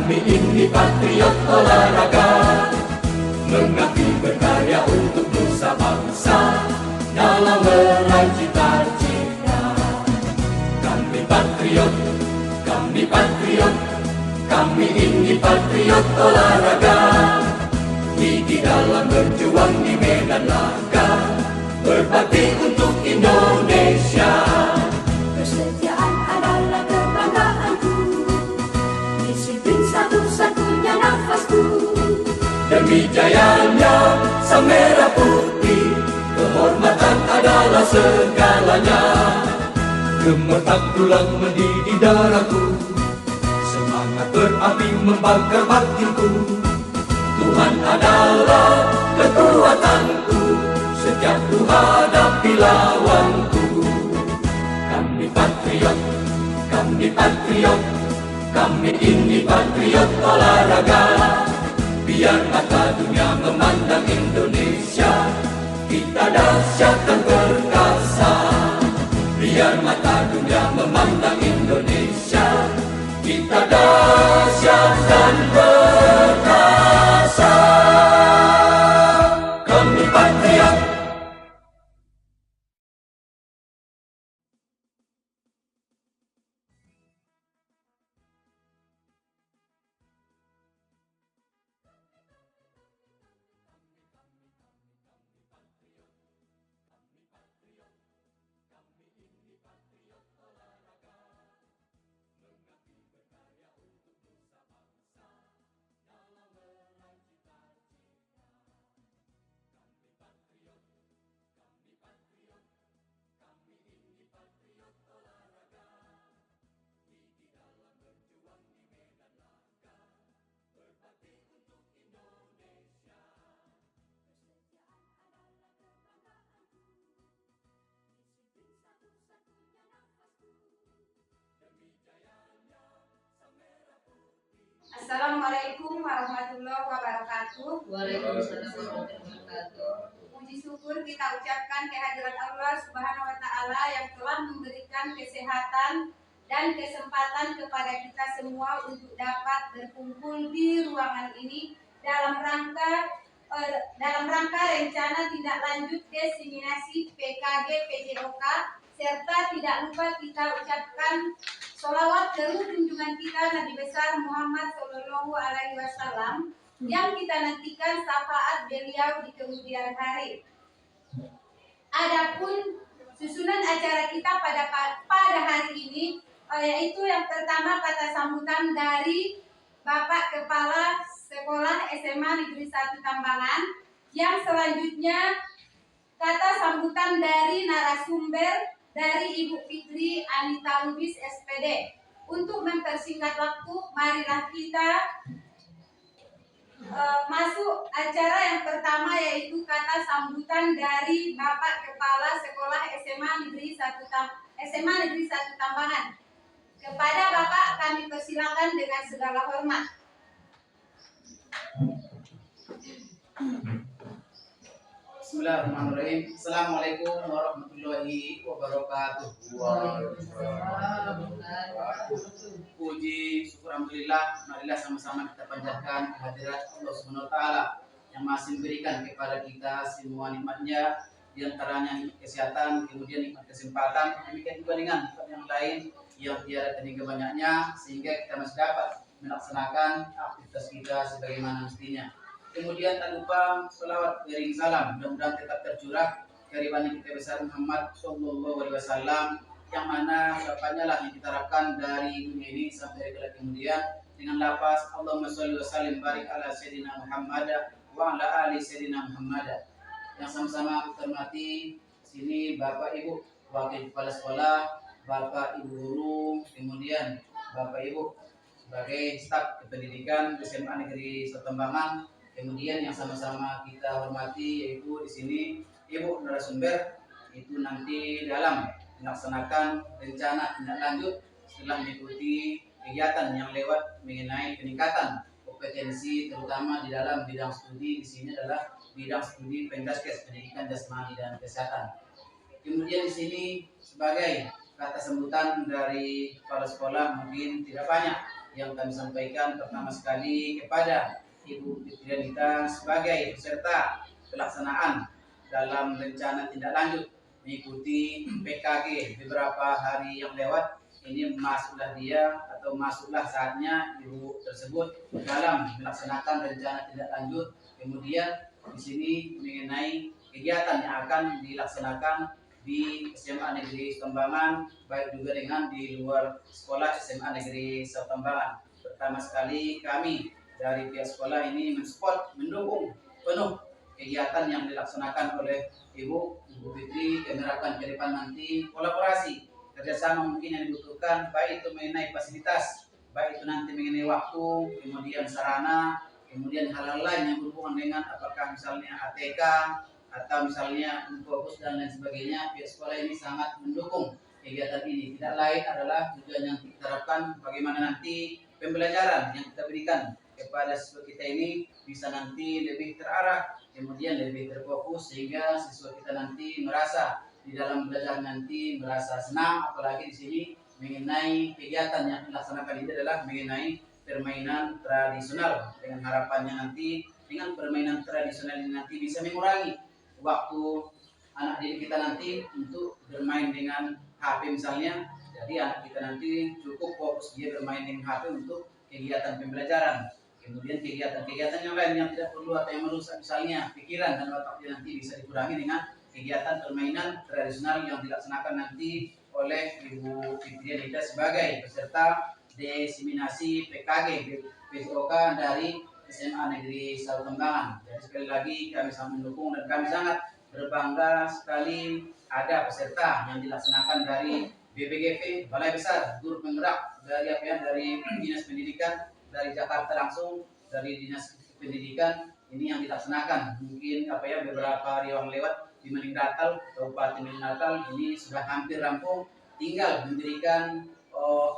Kami ini patriot olahraga, mengabdi berkarya untuk nusa bangsa dalam meraih cita-cita. Kami patriot, kami patriot, kami ini patriot olahraga. Di dalam berjuang di medan laga, berbakti untuk Indonesia. Kesetiaan adalah kebanggaanku, disiplin satu-satunya nafasku. Demi jayanya sang merah putih, kehormatan adalah segalanya. Gemetar tulang mendidih darahku, semangat berapi membakar batinku. Tuhan adalah kekuatanku, setiap ku hadapi lawanku. Kami patriot, kami patriot, kami ini patriot olahraga. Biar mata dunia memandang Indonesia, kita dahsyat dan perkasa. Biar mata dunia memandang Indonesia, kita dahsyat dan perkasa. Kami patriot. Assalamualaikum warahmatullahi wabarakatuh. Waalaikumsalam warahmatullahi wabarakatuh. Puji syukur kita ucapkan kehadirat Allah Subhanahu wa taala yang telah memberikan kesehatan dan kesempatan kepada kita semua untuk dapat berkumpul di ruangan ini dalam rangka rencana tindak lanjut diseminasi PKG PJOK, serta tidak lupa kita ucapkan sholawat derut junjungan kita Nabi besar Muhammad Sallallahu Alaihi Wasallam yang kita nantikan syafaat beliau di kemudian hari. Adapun susunan acara kita pada hari ini yaitu yang pertama kata sambutan dari Bapak Kepala Sekolah SMA Negeri 1 Tambangan, yang selanjutnya kata sambutan dari narasumber dari Ibu Fitri Anita Lubis SPD. Untuk mempersingkat waktu, marilah kita masuk acara yang pertama, yaitu kata sambutan dari Bapak Kepala Sekolah SMA Negeri 1 Tambangan. Kepada Bapak kami persilakan dengan segala hormat. Bismillahirrahmanirrahim. Assalamualaikum warahmatullahi wabarakatuh. Puji syukur alhamdulillah, marilah sama-sama kita panjatkan kehadirat Allah Subhanahu wa taala yang masih memberikan kepada kita semua nikmatnya, di antaranya nikmat kesehatan, kemudian nikmat kesempatan, demikian juga dengan nikmat yang lain yang tiada terhingga banyaknya, sehingga kita masih dapat melaksanakan aktivitas kita sebagaimana mestinya. Kemudian tak lupa selawat beriring salam, mudah-mudahan tetap tercurah dari baginda kita besar Muhammad Sallallahu Alaihi Wasallam, yang mana ucapannya lah yang kita harapkan dari dunia ini sampai kelak kemudian, dengan lafaz Allahumma sholli wa sallim barik ala sayyidina Muhammad wa ala ali sayyidina Muhammad. Yang sama-sama kita hormati sini Bapak Ibu wakil kepala sekolah, Bapak Ibu guru, kemudian Bapak Ibu sebagai staf kependidikan SMA Negeri 1 Tambangan. Kemudian yang sama-sama kita hormati yaitu di sini Ibu narasumber, itu nanti dalam melaksanakan rencana tindak lanjut setelah mengikuti kegiatan yang lewat mengenai peningkatan kompetensi, terutama di dalam bidang studi. Di sini adalah bidang studi Pendaskes, pendidikan jasmani dan kesehatan. Kemudian di sini sebagai kata sambutan dari kepala sekolah mungkin tidak banyak, yang kami sampaikan pertama sekali kepada Ibu Fitrianita sebagai peserta pelaksanaan dalam rencana tindak lanjut mengikuti PKG beberapa hari yang lewat. Ini masuklah saatnya Ibu tersebut dalam melaksanakan rencana tindak lanjut. Kemudian di sini mengenai kegiatan yang akan dilaksanakan di SMA Negeri Tambangan, baik juga dengan di luar sekolah SMA Negeri Tambangan. Pertama sekali kami dari pihak sekolah ini mensupport, mendukung penuh kegiatan yang dilaksanakan oleh Ibu Fitri. Kami harapkan ke depan nanti kolaborasi kerjasama mungkin yang dibutuhkan, baik itu mengenai fasilitas, baik itu nanti mengenai waktu, kemudian sarana, kemudian hal-hal lain yang berhubungan dengan apakah misalnya ATK atau misalnya fokus dan lain sebagainya. Pihak sekolah ini sangat mendukung kegiatan ini. Tidak lain adalah tujuan yang kita harapkan bagaimana nanti pembelajaran yang kita berikan kepada siswa kita ini bisa nanti lebih terarah, kemudian lebih terfokus, sehingga siswa kita nanti merasa di dalam belajar nanti merasa senang. Apalagi di sini mengenai kegiatan yang dilaksanakan ini adalah mengenai permainan tradisional, dengan harapannya nanti dengan permainan tradisional ini nanti bisa mengurangi waktu anak didik kita nanti untuk bermain dengan HP misalnya. Jadi anak kita nanti cukup fokus dia bermain dengan HP untuk kegiatan pembelajaran. Kemudian kegiatan-kegiatan yang lain yang tidak perlu atau yang merusak misalnya pikiran dan otaknya nanti bisa dikurangi dengan kegiatan permainan tradisional yang dilaksanakan nanti oleh Ibu Fitrianita sebagai peserta diseminasi PKG PJOK dari SMA Negeri Tambangan. Jadi sekali lagi kami sangat mendukung dan kami sangat berbangga sekali ada peserta yang dilaksanakan dari BPGP Balai Besar Guru Penggerak dari Dinas Pendidikan dari Jakarta, langsung dari Dinas Pendidikan ini yang dilaksanakan. Mungkin beberapa hari yang lewat di Meninggatal, Kabupaten Meninggatal ini sudah hampir rampung, tinggal memberikan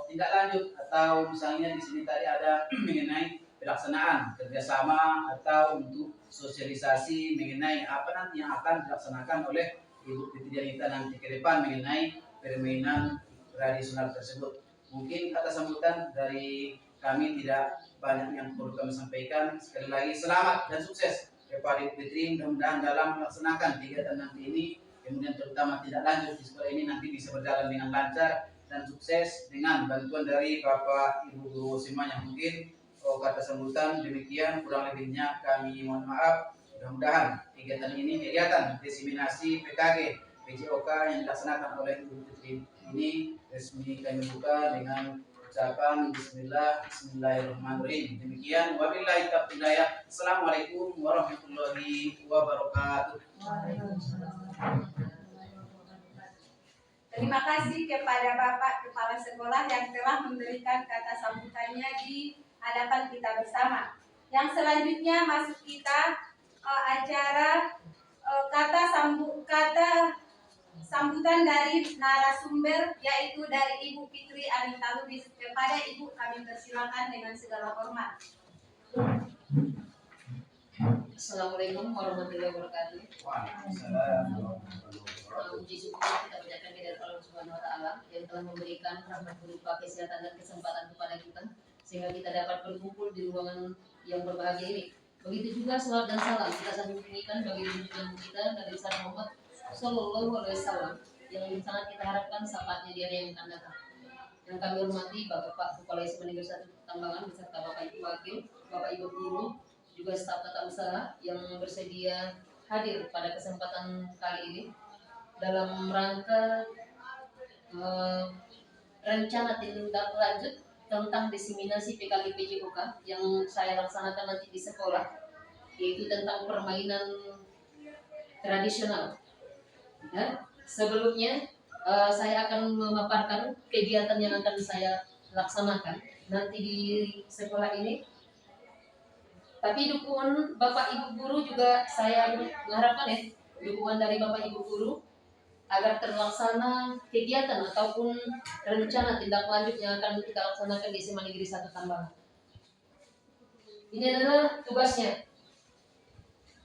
tindak lanjut atau misalnya di sini tadi ada mengenai pelaksanaan kerjasama atau untuk sosialisasi mengenai apa nanti yang akan dilaksanakan oleh Ibu Fitrianita nanti ke depan mengenai permainan tradisional tersebut. Mungkin kata sambutan dari kami tidak banyak yang perlu kami sampaikan. Sekali lagi selamat dan sukses kepada Ibu Fitri. Mudah-mudahan dalam melaksanakan kegiatan nanti ini, kemudian terutama tidak lanjut di sekolah ini nanti bisa berjalan dengan lancar dan sukses dengan bantuan dari Bapak Ibu guru semuanya. Mungkin kata sambutan demikian, kurang lebihnya kami mohon maaf. Mudah-mudahan kegiatan ini, kegiatan diseminasi PKG PJOK yang dilaksanakan oleh Ibu Fitri ini resmi kami buka dengan ucapan Bismillahirrahmanirrahim. Demikian, wabillahi taufiq hidayah. Assalamualaikum warahmatullahi wabarakatuh. Terima kasih kepada Bapak Kepala Sekolah yang telah memberikan kata sambutannya di hadapan kita bersama. Yang selanjutnya masuk kita acara kata sambutan dari narasumber, yaitu dari Ibu Fitri Anita Lubis. Kepada Ibu kami persilakan dengan segala hormat. Assalamualaikum warahmatullahi wabarakatuh. Waalaikumsalam. Puji syukur kita panjatkan kepada Allah Subhanahu wa taala yang telah memberikan rahmat berupa kesehatan dan kesempatan kepada kita sehingga kita dapat berkumpul di ruangan yang berbahagia ini. Begitu juga salawat dan salam kita sampaikan bagi junjungan kita Nabi Muhammad Sallallahu Alaihi Wasallam yang sangat kita harapkan sahabatnya di hari yang akan datang. Yang kami hormati Bapak Kepala SMA Negeri 1 Tambangan beserta Bapak Ibu Wakil, Bapak Ibu Guru, juga staf tata usaha yang bersedia hadir pada kesempatan kali ini dalam rangka rencana tindak lanjut tentang diseminasi PKG PJOK yang saya laksanakan nanti di sekolah, yaitu tentang permainan tradisional. Ya, sebelumnya saya akan memaparkan kegiatan yang akan saya laksanakan nanti di sekolah ini. Tapi dukungan Bapak Ibu Guru juga saya mengharapkan ya, dukungan dari Bapak Ibu Guru agar terlaksana kegiatan ataupun rencana tindak lanjut yang akan kita laksanakan di SMA Negeri 1 Tambangan. Ini adalah tugasnya.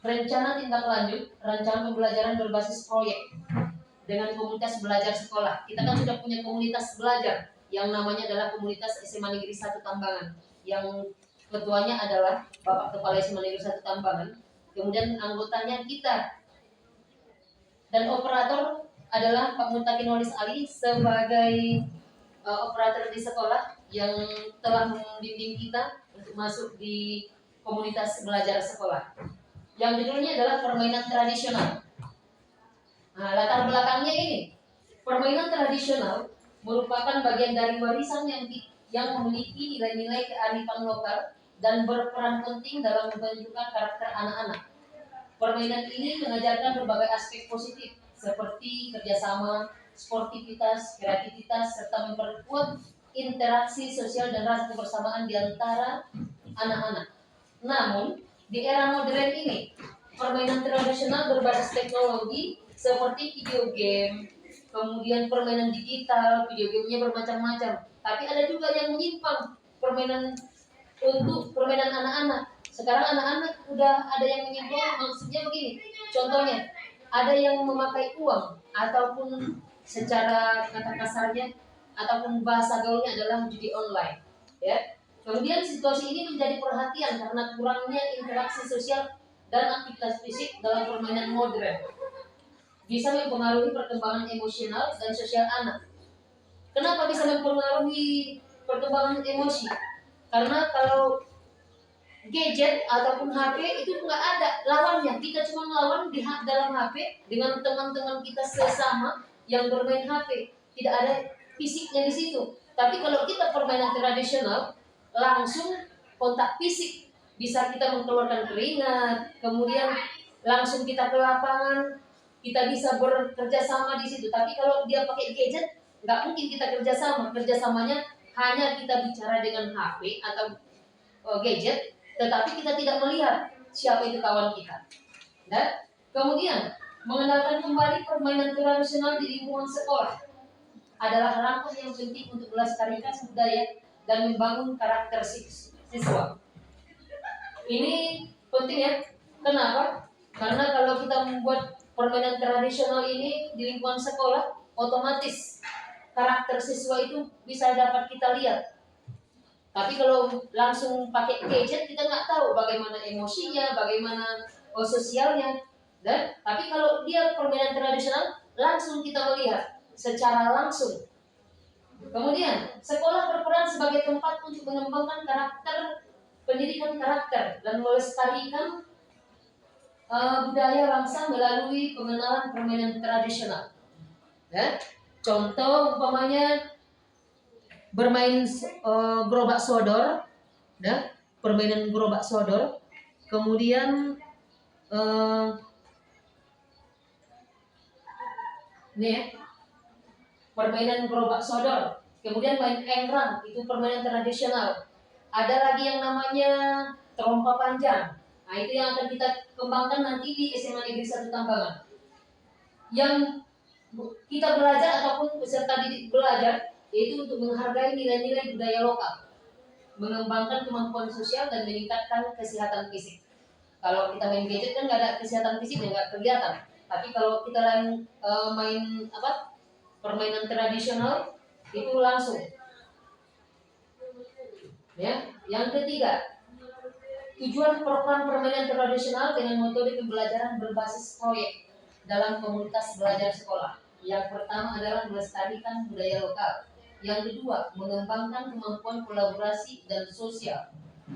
Rencana tindak lanjut, rancangan pembelajaran berbasis proyek dengan komunitas belajar sekolah. Kita kan sudah punya komunitas belajar yang namanya adalah komunitas SMA Negeri 1 Tambangan, yang ketuanya adalah Bapak Kepala SMA Negeri 1 Tambangan, kemudian anggotanya kita, dan operator adalah Pak Muntakin Walis Ali sebagai operator di sekolah yang telah membimbing kita untuk masuk di komunitas belajar sekolah. Yang judulnya adalah permainan tradisional. Nah, latar belakangnya ini, permainan tradisional merupakan bagian dari warisan yang memiliki nilai-nilai kearifan lokal dan berperan penting dalam membentukkan karakter anak-anak. Permainan ini mengajarkan berbagai aspek positif seperti kerjasama, sportivitas, kreativitas, serta memperkuat interaksi sosial dan rasa kebersamaan di antara anak-anak. Namun, di era modern ini, permainan tradisional berbasis teknologi seperti video game, kemudian permainan digital, video gamenya bermacam-macam. Tapi ada juga yang menyimpang permainan untuk permainan anak-anak. Sekarang anak-anak udah ada yang menyimpang, maksudnya begini. Contohnya, ada yang memakai uang ataupun secara kata kasarnya ataupun bahasa gaulnya adalah judi online, ya. Kemudian situasi ini menjadi perhatian karena kurangnya interaksi sosial dan aktivitas fisik dalam permainan modern. Bisa mempengaruhi perkembangan emosional dan sosial anak. Kenapa bisa mempengaruhi perkembangan emosi? Karena kalau gadget ataupun HP itu nggak ada lawannya. Kita cuma melawan di dalam HP dengan teman-teman kita sesama yang bermain HP. Tidak ada fisiknya di situ. Tapi kalau kita permainan tradisional, langsung kontak fisik. Bisa kita mengeluarkan keringat, kemudian langsung kita ke lapangan, kita bisa bekerja sama di situ. Tapi kalau dia pakai gadget, nggak mungkin kita kerjasama. Kerjasamanya hanya kita bicara dengan HP atau gadget, tetapi kita tidak melihat siapa itu kawan kita. Dan kemudian mengenalkan kembali permainan tradisional di lingkungan sekolah adalah rangka yang penting untuk melestarikan budaya dan membangun karakter siswa. Ini penting ya. Kenapa? Karena kalau kita membuat permainan tradisional ini di lingkungan sekolah, otomatis karakter siswa itu bisa dapat kita lihat. Tapi kalau langsung pakai gadget, kita nggak tahu bagaimana emosinya, bagaimana sosialnya. Dan tapi kalau dia permainan tradisional, langsung kita melihat secara langsung. Kemudian sekolah berperan sebagai tempat untuk mengembangkan karakter, pendidikan karakter dan melestarikan budaya bangsa melalui pengenalan permainan tradisional. Ya, contoh umpamanya bermain gerobak sodor, ya, permainan gerobak sodor. Kemudian ini ya, permainan gerobak sodor. Kemudian main engrang, itu permainan tradisional. Ada lagi yang namanya terompa panjang. Nah, itu yang akan kita kembangkan nanti di SMA Negeri 1 Tambangan. Yang kita belajar ataupun peserta didik belajar yaitu untuk menghargai nilai-nilai budaya lokal, mengembangkan kemampuan sosial dan meningkatkan kesehatan fisik. Kalau kita main gadget kan nggak ada kesehatan fisik dan nggak kelihatan. Tapi kalau kita main permainan tradisional itu langsung. Ya, yang ketiga, tujuan program permainan tradisional dengan metode pembelajaran berbasis proyek dalam komunitas belajar sekolah. Yang pertama adalah melestarikan budaya lokal. Yang kedua, mengembangkan kemampuan kolaborasi dan sosial.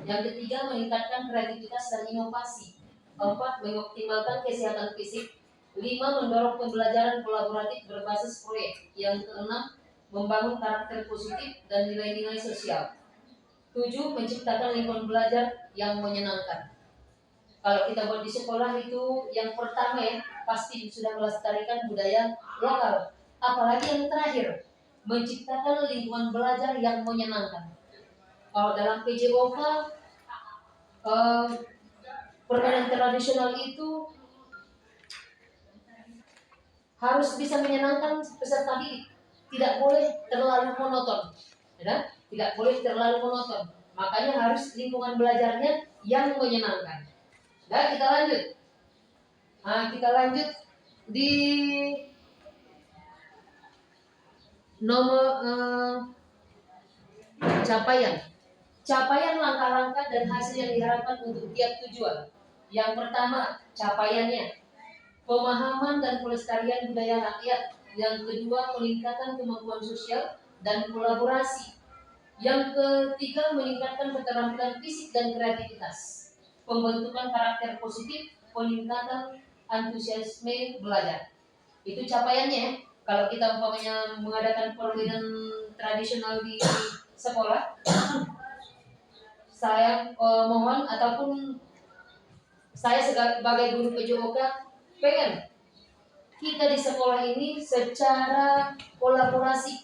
Yang ketiga, meningkatkan kreativitas dan inovasi. 4, mengoptimalkan kesehatan fisik. 5, mendorong pembelajaran kolaboratif berbasis proyek. Yang keenam, membangun karakter positif dan nilai-nilai sosial. 7, menciptakan lingkungan belajar yang menyenangkan. Kalau kita buat di sekolah itu yang pertama ya, pasti sudah melestarikan budaya lokal. Apalagi yang terakhir, menciptakan lingkungan belajar yang menyenangkan. Kalau dalam PJOK, permainan tradisional itu harus bisa menyenangkan peserta didik. Tidak boleh terlalu monoton. Ya? Tidak boleh terlalu monoton. Makanya harus lingkungan belajarnya yang menyenangkan. Nah, kita lanjut. Kita lanjut di nomor Capaian langkah-langkah dan hasil yang diharapkan untuk tiap tujuan. Yang pertama, capaiannya pemahaman dan pelestarian budaya rakyat. Yang kedua, peningkatan kemampuan sosial dan kolaborasi. Yang ketiga, meningkatkan keterampilan fisik dan kreativitas. Pembentukan karakter positif, peningkatan antusiasme belajar. Itu capaiannya. Kalau kita umpamanya mengadakan permainan tradisional di sekolah, saya mohon ataupun saya sebagai guru PJOK pengen kita di sekolah ini secara kolaborasi,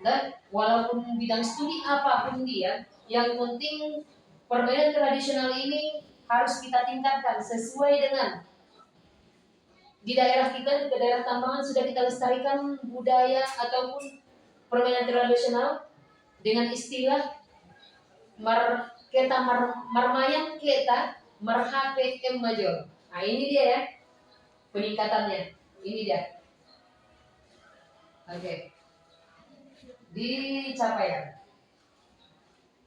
dan walaupun bidang studi apapun dia, yang penting permainan tradisional ini harus kita tingkatkan sesuai dengan di daerah kita, di daerah Tambangan sudah kita lestarikan budaya ataupun permainan tradisional dengan istilah marmayang keta marhape major. Nah ini dia ya peningkatannya, ini dia. Oke. Di capaian.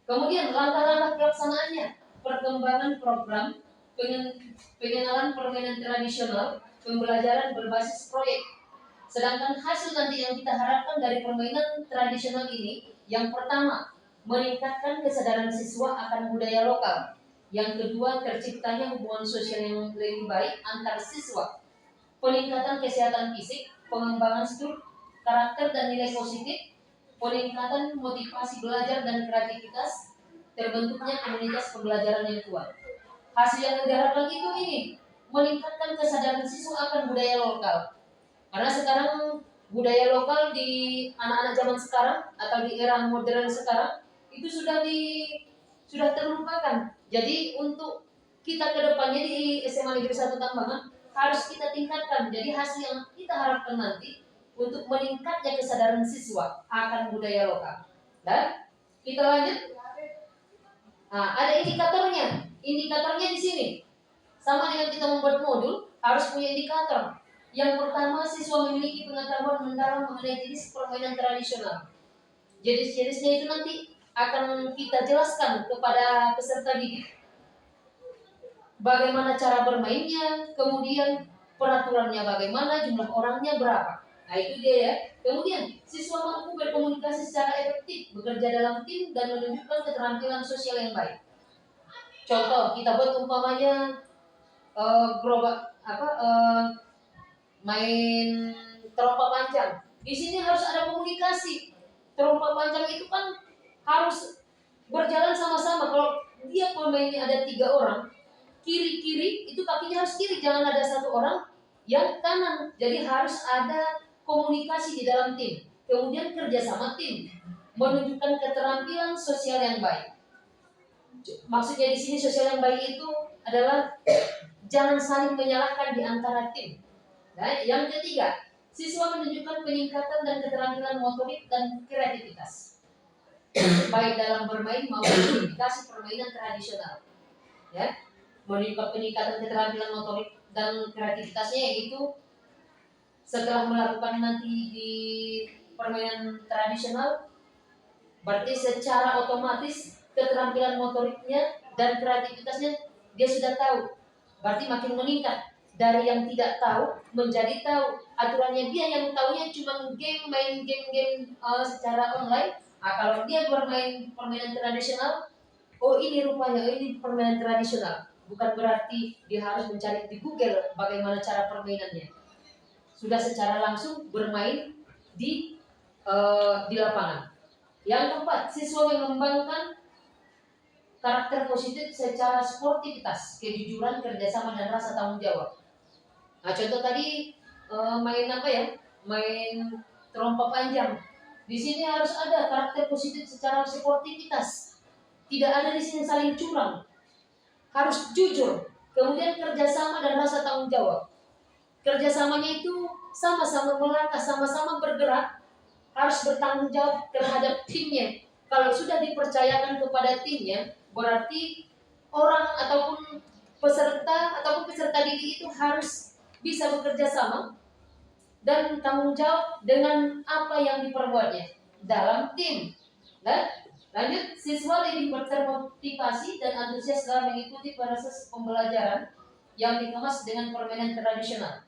Kemudian langkah-langkah pelaksanaannya, perkembangan program, pengenalan permainan tradisional, pembelajaran berbasis proyek. Sedangkan hasil nanti yang kita harapkan dari permainan tradisional ini, yang pertama, meningkatkan kesadaran siswa akan budaya lokal. Yang kedua, terciptanya hubungan sosial yang lebih baik antar siswa. Peningkatan kesehatan fisik, pengembangan struktur, karakter dan nilai positif, peningkatan motivasi belajar dan kreativitas, terbentuknya komunitas pembelajaran yang kuat. Hasil yang diharapkan itu ini, meningkatkan kesadaran siswa akan budaya lokal. Karena sekarang budaya lokal di anak-anak zaman sekarang atau di era modern sekarang itu sudah terlupakan. Jadi untuk kita ke depannya di SMA Negeri 1 Tambangan harus kita tingkatkan. Jadi hasil yang kita harapkan nanti untuk meningkatnya kesadaran siswa akan budaya lokal. Dan kita lanjut. Nah, ada indikatornya. Indikatornya di sini. Sama dengan kita membuat modul, harus punya indikator. Yang pertama, siswa memiliki pengetahuan mendalam mengenai jenis permainan tradisional. Jenis-jenisnya itu nanti akan kita jelaskan kepada peserta didik. Bagaimana cara bermainnya, kemudian peraturannya bagaimana, jumlah orangnya berapa. Nah itu dia ya. Kemudian siswa mampu berkomunikasi secara efektif, bekerja dalam tim dan menunjukkan keterampilan sosial yang baik. Contoh kita buat umpamanya main terompa panjang. Di sini harus ada komunikasi. Terompa panjang itu kan harus berjalan sama-sama. Kalau dia pemainnya ada 3 orang, kiri-kiri itu kakinya harus kiri, jangan ada 1 orang yang kanan. Jadi harus ada komunikasi di dalam tim. Kemudian kerjasama tim, menunjukkan keterampilan sosial yang baik. Maksudnya di sini sosial yang baik itu adalah jangan saling menyalahkan di antara tim. Nah, yang ketiga, siswa menunjukkan peningkatan dan keterampilan motorik dan kreativitas, baik dalam bermain maupun modifikasi permainan tradisional. Ya, menunjukkan peningkatan keterampilan motorik dan kreativitasnya yaitu setelah melakukan nanti di permainan tradisional, berarti secara otomatis keterampilan motoriknya dan kreativitasnya dia sudah tahu. Berarti makin meningkat dari yang tidak tahu menjadi tahu. Aturannya dia yang tahunya cuma main game secara online. Nah, kalau dia bermain permainan tradisional, oh ini rupanya ini permainan tradisional. Bukan berarti dia harus mencari di Google bagaimana cara permainannya. Sudah secara langsung bermain di lapangan. Yang keempat, siswa mengembangkan karakter positif secara sportivitas, kejujuran, kerjasama dan rasa tanggung jawab. Nah, contoh tadi main apa ya? Main terompa panjang. Di sini harus ada karakter positif secara sportivitas. Tidak ada di sini saling curang. Harus jujur. Kemudian kerjasama dan rasa tanggung jawab. Kerjasamanya itu sama-sama melangkah, sama-sama bergerak, harus bertanggung jawab terhadap timnya. Kalau sudah dipercayakan kepada timnya, berarti orang ataupun peserta didik itu harus bisa bekerja sama dan tanggung jawab dengan apa yang diperbuatnya dalam tim. Dan Lanjut, siswa lebih termotivasi dan antusias dalam mengikuti proses pembelajaran yang dikemas dengan permainan tradisional.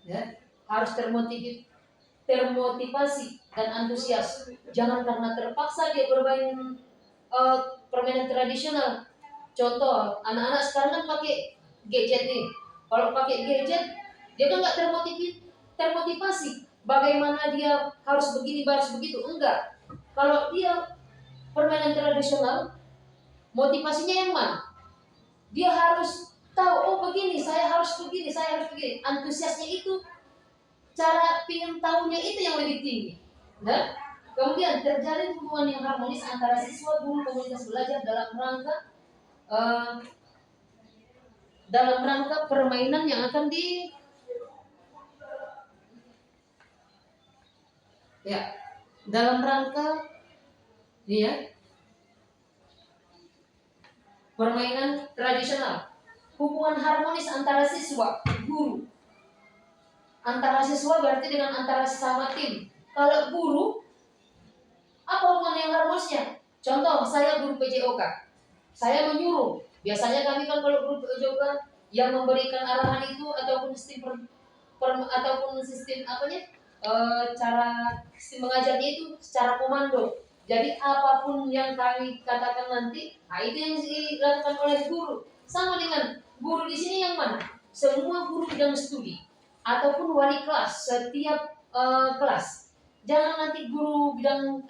Ya, harus termotivasi dan antusias. Jangan karena terpaksa dia bermain permainan tradisional. Contoh, anak-anak sekarang kan pakai gadget nih. Kalau pakai gadget, dia kan nggak termotivasi. Bagaimana dia harus begini, harus begitu? Enggak. Kalau dia permainan tradisional, motivasinya yang mana? Dia harus tahu, oh begini, saya harus begini, saya harus begini. Antusiasnya itu, cara pengen tahunya itu yang lebih tinggi. Nah, kemudian terjalin hubungan yang harmonis antara siswa, guru, komunitas belajar dalam rangka permainan yang akan dalam rangka permainan tradisional. Hubungan harmonis antara siswa, guru. Antara siswa berarti dengan antara sesama tim. Kalau guru, apa hubungan yang harmonisnya? Contoh, saya guru PJOK. Saya menyuruh. Biasanya kami kan kalau guru PJOK yang memberikan arahan itu ataupun sistem cara sistem mengajarnya itu secara komando. Jadi apapun yang kami katakan nanti, itu yang dilakukan oleh guru. Sama dengan guru di sini yang mana? Semua guru bidang studi ataupun wali kelas setiap kelas. Jangan nanti guru bidang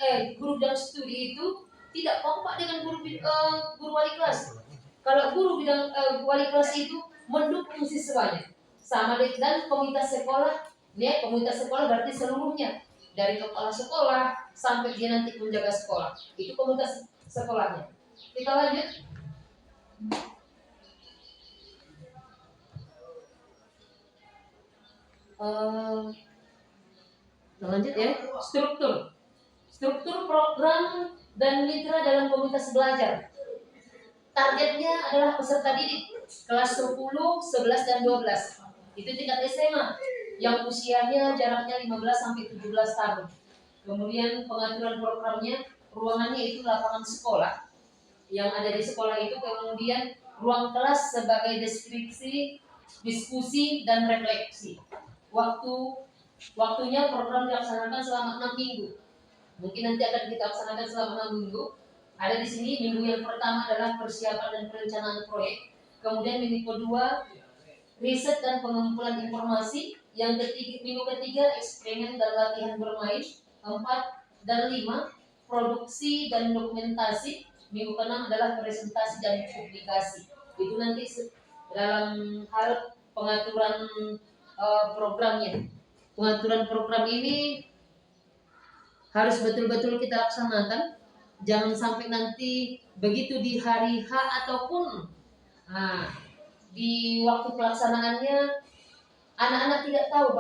studi itu tidak kompak dengan guru wali kelas. Kalau guru bidang wali kelas itu mendukung siswanya. Sama dengan komunitas sekolah. Komunitas sekolah berarti seluruhnya, dari kepala sekolah sampai dia nanti menjaga sekolah. Itu komunitas sekolahnya. Kita lanjut. Lanjut ya. Struktur program dan mitra dalam komunitas belajar. Targetnya adalah peserta didik kelas 10, 11 dan 12. Itu tingkat SMA yang usianya jaraknya 15 sampai 17 tahun. Kemudian pengaturan programnya, ruangannya itu lapangan sekolah. Yang ada di sekolah itu, kemudian ruang kelas sebagai deskripsi, diskusi dan refleksi. Waktunya program dilaksanakan selama 6 minggu. Mungkin nanti akan kita laksanakan selama 6 minggu. Ada di sini minggu yang pertama adalah persiapan dan perencanaan proyek. Kemudian minggu kedua riset dan pengumpulan informasi. Yang minggu ketiga eksperimen dan latihan bermain. 4 dan 5 produksi dan dokumentasi. Minggu ke-6 adalah presentasi dan publikasi. Itu nanti dalam hal pengaturan programnya. Pengaturan program ini harus betul-betul kita laksanakan. Jangan sampai nanti begitu di hari H ataupun di waktu pelaksanaannya anak-anak tidak tahu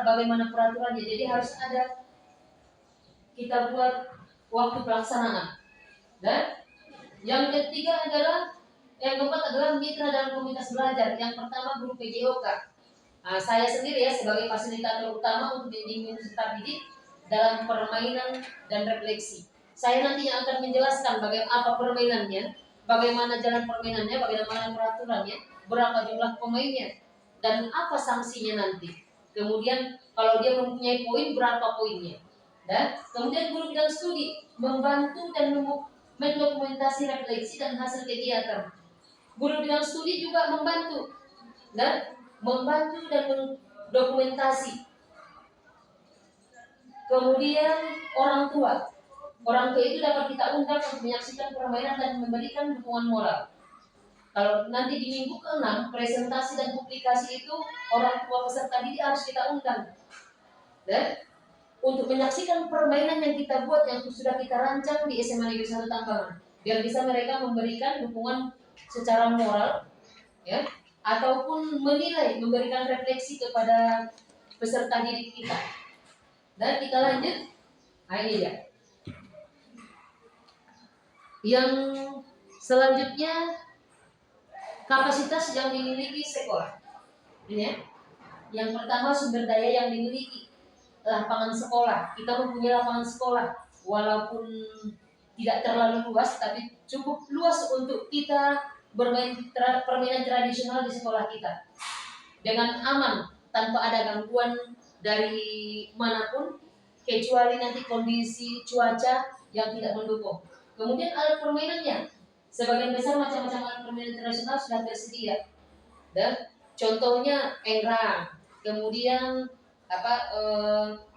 bagaimana peraturannya. Jadi harus ada kita buat waktu pelaksanaan. Dan yang keempat adalah mitra dalam komunitas belajar. Yang pertama guru PJOK. Saya sendiri sebagai fasilitator utama untuk bimbingan peserta didik dalam permainan dan refleksi. Saya nantinya akan menjelaskan apa permainannya, bagaimana jalan permainannya, bagaimana peraturannya, berapa jumlah pemainnya, dan apa sanksinya nanti. Kemudian kalau dia mempunyai poin, berapa poinnya. Dan kemudian guru bidang studi membantu dan mendokumentasi refleksi dan hasil kegiatan. Guru bidang studi juga membantu dan mendokumentasi. Kemudian orang tua itu dapat kita undang untuk menyaksikan permainan dan memberikan dukungan moral. Kalau nanti di minggu ke-6 presentasi dan publikasi itu orang tua peserta didik harus kita undang. Dan untuk menyaksikan permainan yang kita buat, yang sudah kita rancang di SMA Negeri 1 Tambangan, biar bisa mereka memberikan dukungan secara moral, ataupun menilai, memberikan refleksi kepada peserta didik kita. Dan kita lanjut. Ini dia. Yang selanjutnya kapasitas yang dimiliki sekolah. Ini Yang pertama sumber daya yang dimiliki. Lapangan sekolah. Kita mempunyai lapangan sekolah. Walaupun tidak terlalu luas, tapi cukup luas untuk kita bermain permainan tradisional di sekolah kita dengan aman, tanpa ada gangguan dari manapun, kecuali nanti kondisi cuaca yang tidak mendukung. Kemudian alat permainannya, sebagian besar macam-macam alat permainan tradisional sudah tersedia. Dan contohnya engrang, kemudian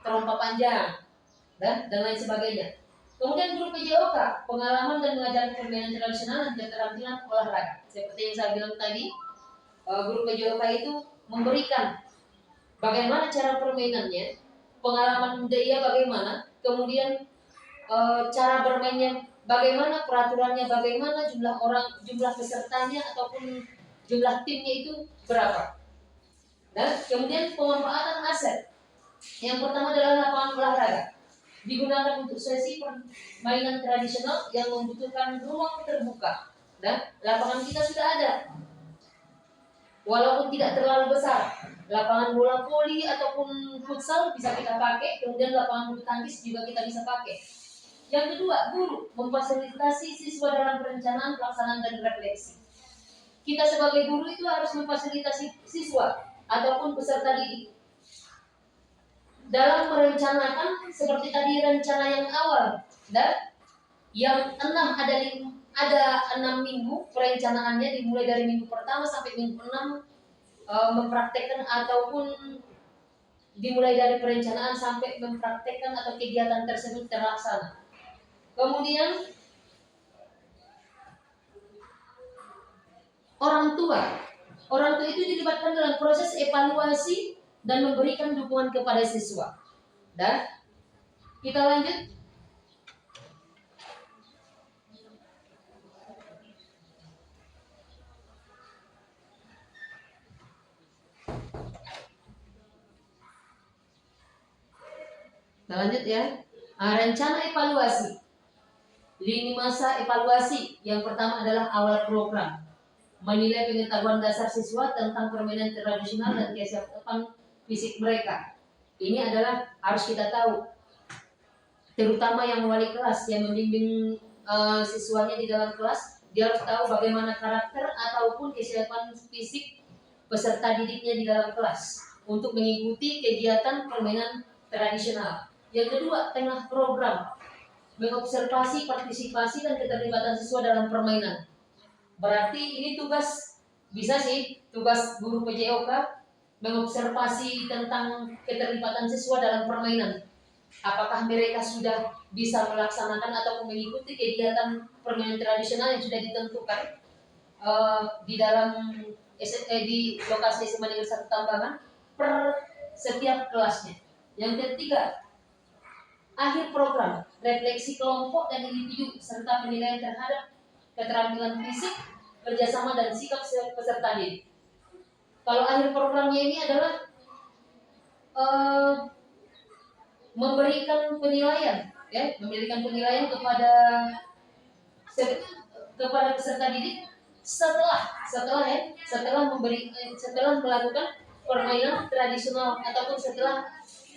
terompa panjang, dan lain sebagainya. Kemudian guru PJOK, pengalaman dan mengajarkan permainan tradisional dan keterampilan olahraga. Seperti yang saya bilang tadi, guru PJOK itu memberikan bagaimana cara permainannya, pengalaman dia bagaimana, kemudian cara bermainnya bagaimana, peraturannya bagaimana, jumlah pesertanya ataupun jumlah timnya itu berapa. Dan kemudian pemanfaatan aset. Yang pertama adalah lapangan olahraga, digunakan untuk sesi permainan tradisional yang membutuhkan ruang terbuka, dan lapangan kita sudah ada, walaupun tidak terlalu besar. Lapangan bola voli ataupun futsal bisa kita pakai, kemudian lapangan bulu tangkis juga kita bisa pakai. Yang kedua, guru memfasilitasi siswa dalam perencanaan, pelaksanaan, dan refleksi. Kita sebagai guru itu harus memfasilitasi siswa ataupun peserta didik dalam merencanakan, seperti tadi rencana yang awal, dan yang 6 ada 6 minggu perencanaannya, dimulai dari minggu pertama sampai minggu 6 mempraktekkan, ataupun dimulai dari perencanaan sampai mempraktekkan atau kegiatan tersebut terlaksana. Kemudian orang tua itu dilibatkan dalam proses evaluasi dan memberikan dukungan kepada siswa. Dan kita lanjut. Kita lanjut ya. Rencana evaluasi. Lini masa evaluasi. Yang pertama adalah awal program. Menilai pengetahuan dasar siswa tentang permainan tradisional dan kesiapan fisik mereka. Ini adalah harus kita tahu, terutama yang wali kelas yang membimbing siswanya di dalam kelas, dia harus tahu bagaimana karakter ataupun kesiapan fisik peserta didiknya di dalam kelas untuk mengikuti kegiatan permainan tradisional. Yang kedua, tengah program, mengobservasi partisipasi dan keterlibatan siswa dalam permainan. Berarti ini tugas guru PJOK mengobservasi tentang keterlibatan siswa dalam permainan. Apakah mereka sudah bisa melaksanakan atau mengikuti kegiatan permainan tradisional yang sudah ditentukan di dalam di lokasi SMA Negeri 1 Tambangan per setiap kelasnya. Yang ketiga, akhir program, refleksi kelompok dan individu serta penilaian terhadap keterampilan fisik, kerjasama, dan sikap peserta didik. Kalau akhir programnya ini adalah memberikan penilaian kepada peserta didik setelah melakukan permainan tradisional ataupun setelah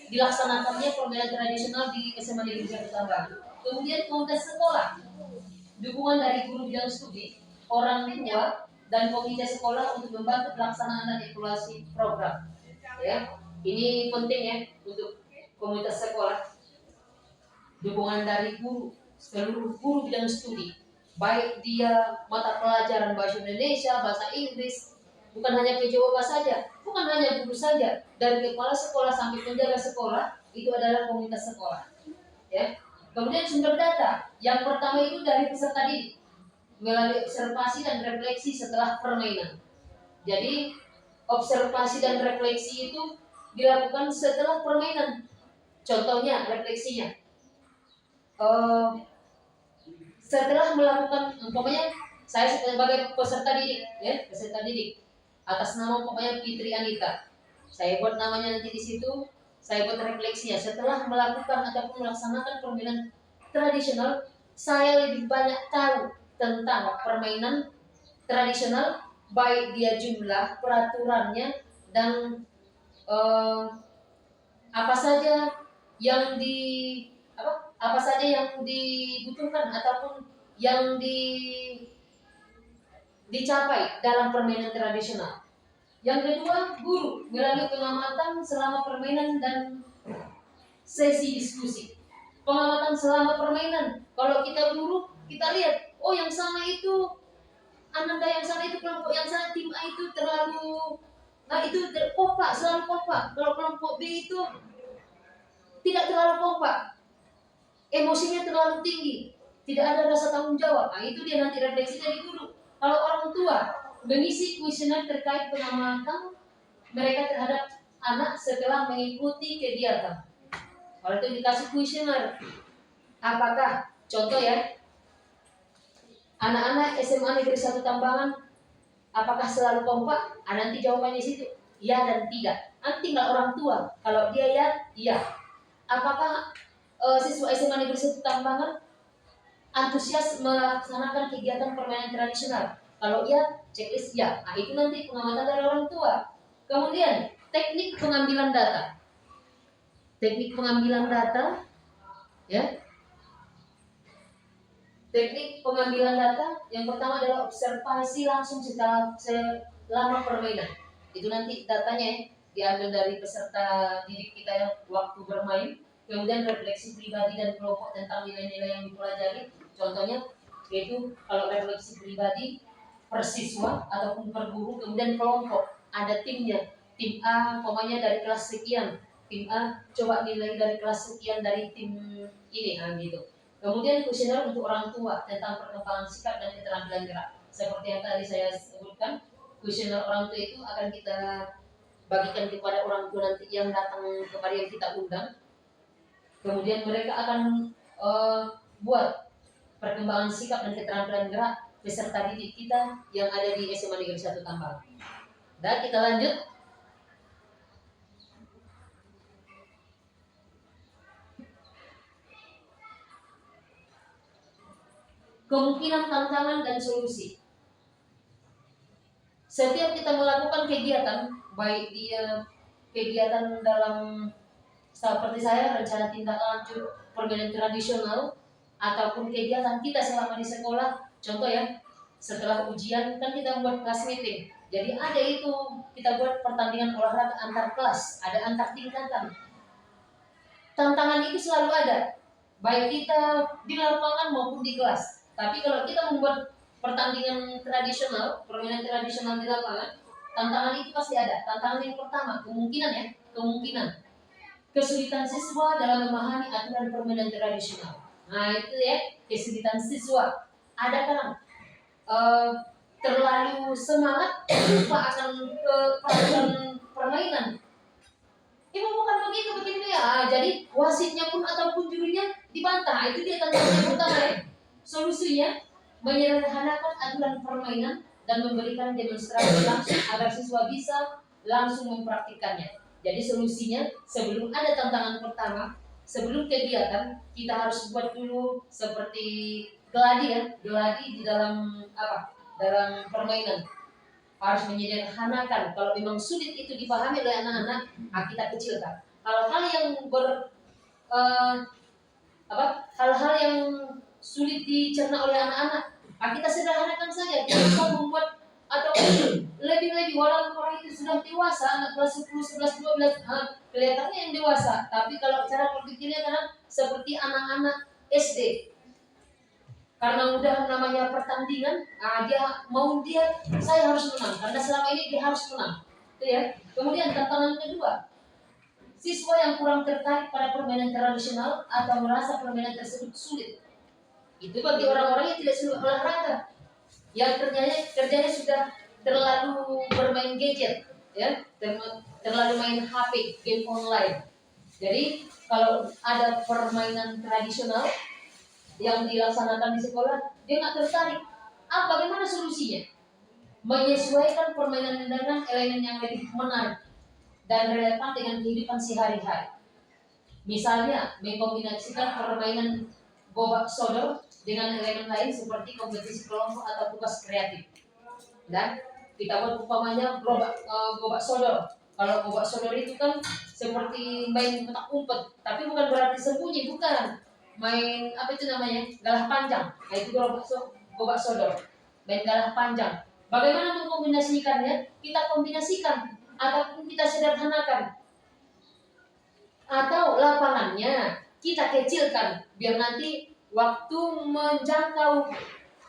dilaksanakannya permainan tradisional di SMA Negeri 1 Tambangan. Kemudian komunitas sekolah, dukungan dari guru bidang studi, orang tua, dan komite sekolah untuk membantu pelaksanaan dan evaluasi program. Ya, ini penting ya untuk komunitas sekolah. Dukungan dari guru, seluruh guru bidang studi, baik dia mata pelajaran bahasa Indonesia, bahasa Inggris, bukan hanya PJOK saja, bukan hanya guru saja, dari kepala sekolah sampai penjaga sekolah itu adalah komunitas sekolah. Ya. Kemudian sumber data, yang pertama itu dari peserta didik melalui observasi dan refleksi setelah permainan. Jadi observasi dan refleksi itu dilakukan setelah permainan. Contohnya refleksinya, setelah melakukan, umpamanya saya sebagai peserta didik, atas nama umpamanya Fitri Anita, saya buat namanya nanti di situ, saya buat refleksinya. Setelah melakukan ataupun melaksanakan permainan tradisional, saya lebih banyak tahu tentang permainan tradisional, baik dia jumlah, peraturannya, dan apa saja yang apa saja yang dibutuhkan ataupun yang dicapai dalam permainan tradisional. Yang kedua, guru melalui pengamatan selama permainan dan sesi diskusi. Pengamatan selama permainan, kalau kita guru, kita lihat, oh yang sana itu, ananda yang sana itu, kelompok yang sana, tim A itu terlalu, nah itu kompak, selalu kompak. Kalau kelompok B itu tidak terlalu kompak, emosinya terlalu tinggi, tidak ada rasa tanggung jawab. Nah itu dia nanti refleksi dari guru. Kalau orang tua mengisi kuesioner terkait pengamatan mereka terhadap anak setelah mengikuti kegiatan. Kalau itu dikasih kuesioner, apakah contoh ya, anak-anak SMA Negeri 1 Tambangan apakah selalu kompak? Nanti jawabannya situ ya dan tidak. Nanti tinggal orang tua. Kalau dia ya, iya. Apakah siswa SMA Negeri 1 Tambangan antusias melaksanakan kegiatan permainan tradisional? Kalau iya, checklist ya. Nah, itu nanti pengamatan dari orang tua. Kemudian teknik pengambilan data. Teknik pengambilan data, ya. Teknik pengambilan data yang pertama adalah observasi langsung selama permainan. Itu nanti datanya diambil dari peserta didik kita yang waktu bermain. Kemudian refleksi pribadi dan kelompok tentang nilai-nilai yang dipelajari. Contohnya yaitu kalau refleksi pribadi per siswa ataupun per guru, kemudian kelompok ada timnya. Tim A pokoknya dari kelas sekian. Tim A coba nilai dari kelas sekian dari tim ini gitu. Kemudian kuesioner untuk orang tua tentang perkembangan sikap dan keterampilan gerak. Seperti yang tadi saya sebutkan, kuesioner orang tua itu akan kita bagikan kepada orang tua nanti yang datang kepada yang kita undang. Kemudian mereka akan buat perkembangan sikap dan keterampilan gerak peserta didik kita yang ada di SMA Negeri 1 Tambangan. Dan kita lanjut. Kemungkinan, tantangan, dan solusi. Setiap kita melakukan kegiatan, baik dia kegiatan dalam seperti saya rencana tindak lanjut permainan tradisional ataupun kegiatan kita selama di sekolah, contoh ya, setelah ujian kan kita buat kelas meeting. Jadi ada itu kita buat pertandingan olahraga antar kelas, ada antar tingkatan. Tantangan itu selalu ada, baik kita di lapangan maupun di kelas. Tapi kalau kita membuat pertandingan tradisional, permainan tradisional di lapangan, tantangan itu pasti ada. Tantangan yang pertama, kemungkinan kesulitan siswa dalam memahami aturan permainan tradisional. Nah itu ya, kesulitan siswa. Ada kan terlalu semangat lupa akan peraturan permainan. Ibu bukan begitu ya. Jadi wasitnya pun ataupun jurinya dibantah. Itu dia tantangan yang pertama ya. Solusinya menyederhanakan aturan permainan dan memberikan demonstrasi langsung agar siswa bisa langsung mempraktikkannya. Jadi solusinya sebelum ada tantangan pertama, sebelum kegiatan kita harus buat dulu seperti geladi di dalam dalam permainan. Harus menyederhanakan. Kalau memang sulit itu dipahami oleh anak-anak, kita kecilkan. Hal-hal yang hal-hal yang sulit dicerna oleh anak-anak, kita sederhanakan saja. Kita bisa membuat atau lebih-lebih walaupun orang itu sudah dewasa, anak kelas 10, 11, 12, kelihatannya yang dewasa. Tapi kalau cara berpikirnya kadang seperti anak-anak SD. Karena udah namanya pertandingan, saya harus menang. Karena selama ini dia harus menang. Itu ya. Kemudian tantangan kedua, siswa yang kurang tertarik pada permainan tradisional atau merasa permainan tersebut sulit. Itu bagi orang-orang yang tidak suka olahraga, yang kerjanya sudah terlalu bermain gadget, ya, terlalu main HP, game online. Jadi kalau ada permainan tradisional yang dilaksanakan di sekolah, dia nggak tertarik. Bagaimana solusinya? Menyesuaikan permainan dengan elemen yang lebih menarik dan relevan dengan kehidupan sehari-hari. Misalnya, mengkombinasikan permainan gobak sodor dengan elemen lain seperti kompetisi kelompok atau tugas kreatif. Dan kita buat umpamanya gobak sodor. Kalau gobak sodor itu kan seperti main petak umpet, tapi bukan berarti sembunyi, bukan. main apa itu namanya, galah panjang, yaitu gobak sodor, main galah panjang. Bagaimana mengkombinasikannya? Kita kombinasikan ataupun kita sederhanakan, atau lapangannya kita kecilkan biar nanti waktu menjangkau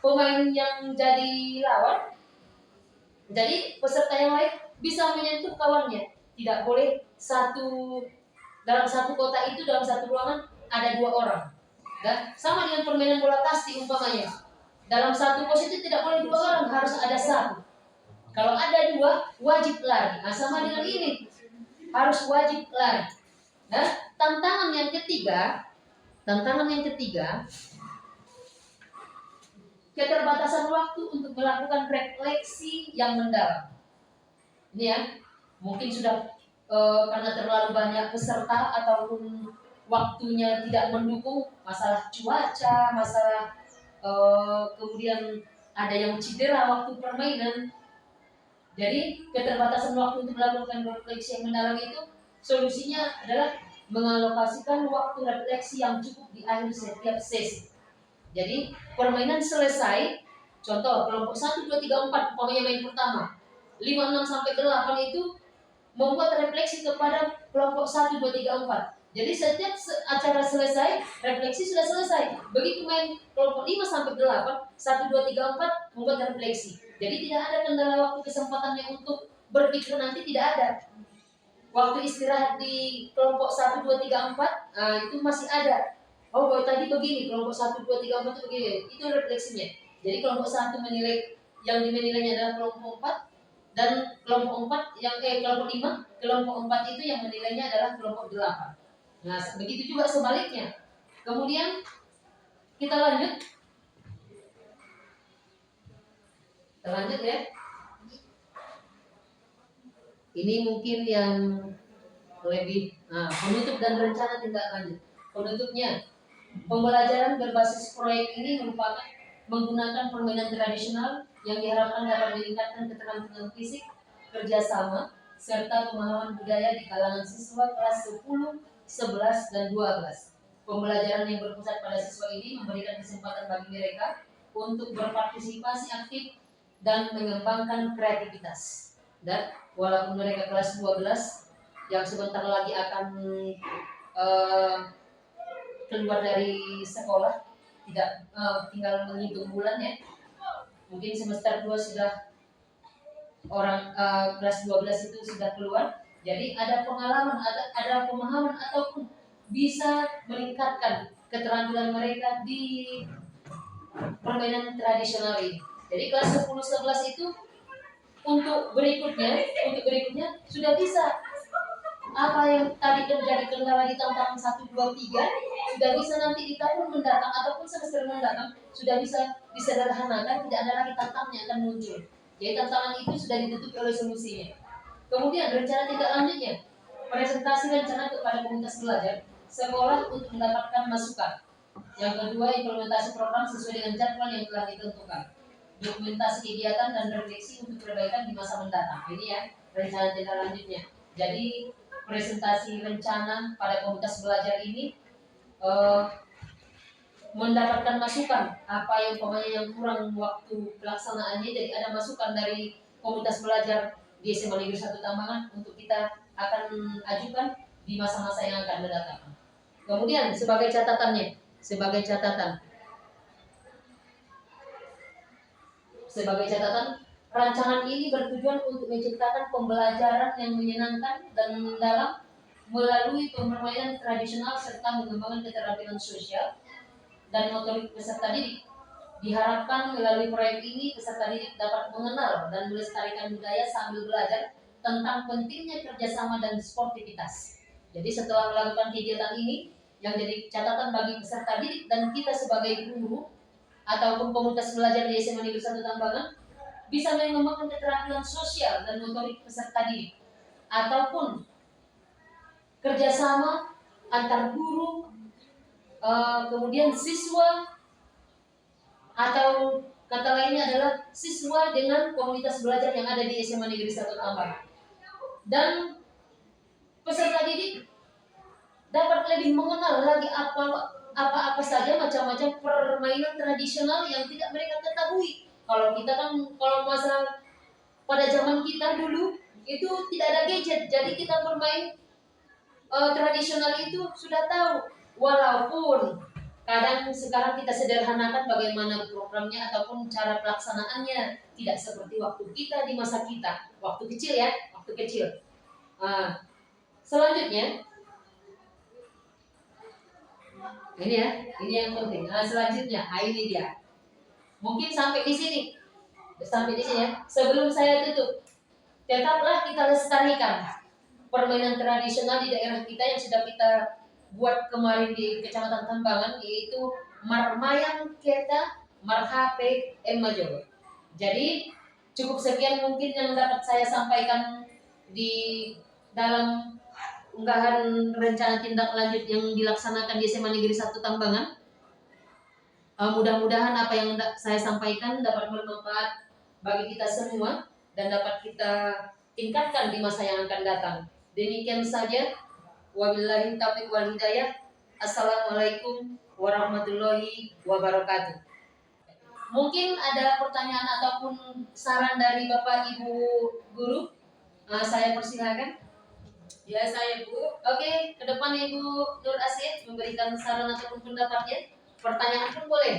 pemain yang jadi lawan, jadi peserta yang lain bisa menyentuh kawannya. Tidak boleh dalam satu kota itu, dalam satu ruangan ada 2 orang. Dan sama dengan permainan bola kasti umpamanya. Dalam satu posisi tidak boleh 2 orang, harus ada 1. Kalau ada 2, wajib lari. Nah, sama dengan ini, harus wajib lari. Dan tantangan yang ketiga, keterbatasan waktu untuk melakukan refleksi yang mendalam. Ini ya, mungkin sudah karena terlalu banyak peserta ataupun waktunya tidak mendukung, masalah cuaca, masalah kemudian ada yang cedera waktu permainan. Jadi keterbatasan waktu untuk melakukan refleksi yang mendalam itu solusinya adalah mengalokasikan waktu refleksi yang cukup di akhir setiap sesi. Jadi permainan selesai, contoh kelompok 1, 2, 3, 4 umpamanya main pertama 5, 6 sampai 8 itu membuat refleksi kepada kelompok 1, 2, 3, 4. Jadi setiap acara selesai, refleksi sudah selesai. Begitu main kelompok 5 sampai 8, 1, 2, 3, 4 membuat refleksi. Jadi tidak ada kendala waktu kesempatannya untuk berpikir nanti, tidak ada. Waktu istirahat di kelompok 1, 2, 3, 4 itu masih ada. Oh, tadi begini, kelompok 1, 2, 3, 4 itu begini. Itu refleksinya. Jadi kelompok 1 menilai, yang dinilainya adalah kelompok 4, dan kelompok 4 yang kelompok 5, kelompok 4 itu yang menilainya adalah kelompok 8. Nah, begitu juga sebaliknya. Kemudian kita lanjut. Kita lanjut ya. Ini mungkin yang lebih penutup dan rencana tindak lanjut. Penutupnya, pembelajaran berbasis proyek ini merupakan menggunakan permainan tradisional yang diharapkan dapat meningkatkan keterampilan fisik, kerjasama, serta pemahaman budaya di kalangan siswa kelas 10, 11, dan 12. Pembelajaran yang berpusat pada siswa ini memberikan kesempatan bagi mereka untuk berpartisipasi aktif dan mengembangkan kreativitas. Dan walaupun mereka kelas 12 yang sebentar lagi akan keluar dari sekolah, tidak tinggal menghitung bulan ya. Mungkin semester 2 sudah orang kelas 12 itu sudah keluar. Jadi ada pengalaman, ada pemahaman ataupun bisa meningkatkan keterampilan mereka di permainan tradisional ini. Jadi kelas 10, 11 itu untuk berikutnya sudah bisa apa yang tadi terjadi kendala di tantangan 1, 2, 3 sudah bisa nanti di tahun mendatang ataupun semester mendatang sudah bisa disederhanakan, tidak ada lagi tantangan yang akan muncul. Jadi tantangan itu sudah ditutup oleh solusinya. Kemudian rencana tindak lanjutnya, presentasi rencana kepada komunitas belajar sekolah untuk mendapatkan masukan. Yang kedua, implementasi program sesuai dengan jadwal yang telah ditentukan. Dokumentasi kegiatan dan refleksi untuk perbaikan di masa mendatang. Ini ya rencana tindak lanjutnya. Jadi presentasi rencana pada komunitas belajar ini mendapatkan masukan apa yang kurang waktu pelaksanaannya. Jadi ada masukan dari komunitas belajar di SMA Negeri 1 Tambangan untuk kita akan ajukan di masa-masa yang akan mendatang. Kemudian sebagai catatan, rancangan ini bertujuan untuk menciptakan pembelajaran yang menyenangkan dan mendalam melalui permainan tradisional serta mengembangkan keterampilan sosial dan motorik peserta didik. Diharapkan melalui proyek ini peserta didik dapat mengenal dan melestarikan budaya sambil belajar tentang pentingnya kerjasama dan sportivitas. Jadi setelah melakukan kegiatan ini, yang jadi catatan bagi peserta didik dan kita sebagai guru ataupun komunitas belajar di SMA Negeri 1 Tambangan bisa mengembangkan keterampilan sosial dan motorik peserta didik ataupun kerjasama antar guru, kemudian siswa, atau kata lainnya adalah siswa dengan komunitas belajar yang ada di SMA Negeri 1 Tambangan. Dan peserta didik dapat lebih mengenal lagi apa apa-apa saja macam-macam permainan tradisional yang tidak mereka ketahui. Kalau kita kan, kalau masa pada zaman kita dulu itu tidak ada gadget, jadi kita bermain tradisional itu sudah tahu. Walaupun kadang sekarang kita sederhanakan bagaimana programnya ataupun cara pelaksanaannya, tidak seperti waktu kita di masa kita, waktu kecil ya, waktu kecil. Selanjutnya, ini ya, ini yang penting. Selanjutnya, ini dia. Mungkin sampai di sini ya. Sebelum saya tutup, tetaplah kita lestarikan permainan tradisional di daerah kita yang sudah kita buat kemarin di Kecamatan Tambangan, yaitu Marmayang Keta Marhape Majolo. Jadi cukup sekian mungkin yang dapat saya sampaikan di dalam unggahan rencana tindak lanjut yang dilaksanakan di SMA Negeri 1 Tambangan. Mudah-mudahan apa yang saya sampaikan dapat bermanfaat bagi kita semua dan dapat kita tingkatkan di masa yang akan datang. Demikian saja. Wabillahi taufiq wal hidayah. Assalamualaikum warahmatullahi wabarakatuh. Mungkin ada pertanyaan ataupun saran dari Bapak Ibu guru. Saya persilakan. Ya, saya Bu. Oke, ke depan Ibu Nur Asyid memberikan saran ataupun pendapatnya. Pertanyaan pun boleh.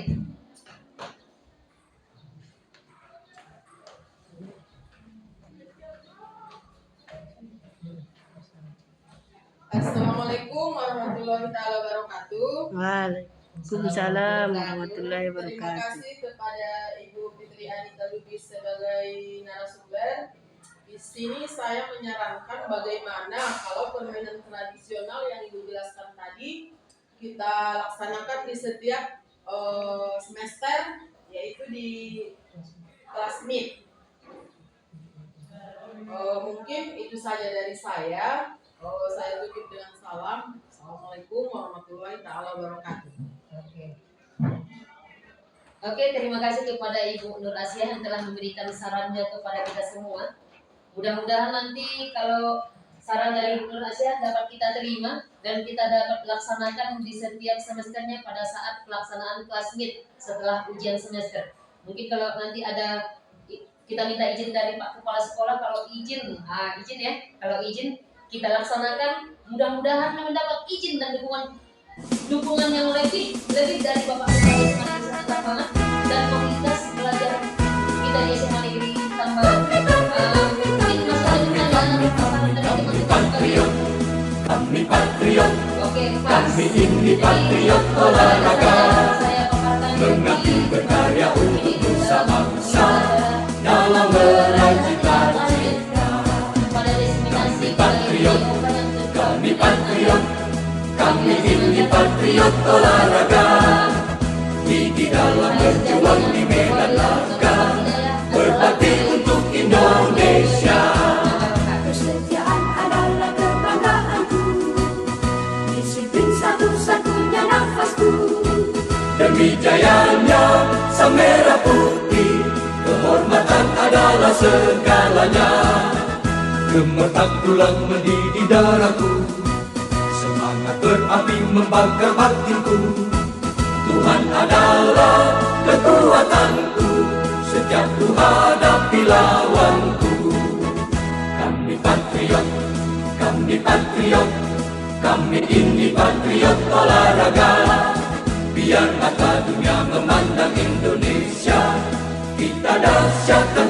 Assalamualaikum warahmatullahi taala wabarakatuh. Waalaikumsalam warahmatullahi Terima wabarakatuh. kasih kepada Ibu Fitri Anita Lubis sebagai narasumber. Di sini saya menyarankan bagaimana kalau permainan tradisional yang Ibu jelaskan tadi kita laksanakan di setiap semester, yaitu di kelas MIT. Mungkin itu saja dari saya. Saya tutup dengan salam. Assalamualaikum warahmatullahi taala wabarakatuh. Oke, terima kasih kepada Ibu Nur Asia yang telah memberikan sarannya kepada kita semua. Mudah-mudahan nanti kalau saran dari Ibu Nur Asia dapat kita terima dan kita dapat laksanakan di setiap semesternya pada saat pelaksanaan kelas MIT setelah ujian semester. Mungkin kalau nanti ada kita minta izin dari Pak Kepala Sekolah, kalau izin ya, kalau izin kita laksanakan, mudah-mudahan mendapat izin dan dukungan yang lebih dari Bapak Kepala Sekolah Tambangan dan komunitas belajar kita di SMA Negeri Tambangan. Kami patriot, Oke, pas. kami ini patriot olahraga, mengabdi berkarya untuk nusa bangsa dalam meraih cita-cita. Kami patriot, kami patriot, kami ini patriot olahraga, gigi dalam berjuang di medan laga, berbakti untuk Indonesia. Kesetiaan adalah kebanggaanku, disiplin satu-satunya nafasku. Demi jayanya sang merah putih, kehormatan adalah segalanya. Gemetar tulang mendidih darahku, semangat berapi membakar batinku. Tuhan adalah kekuatanku, setiap ku hadapi lawanku. Kami patriot, kami patriot, kami ini patriot olahraga. Biar mata dunia memandang Indonesia, kita dahsyatkan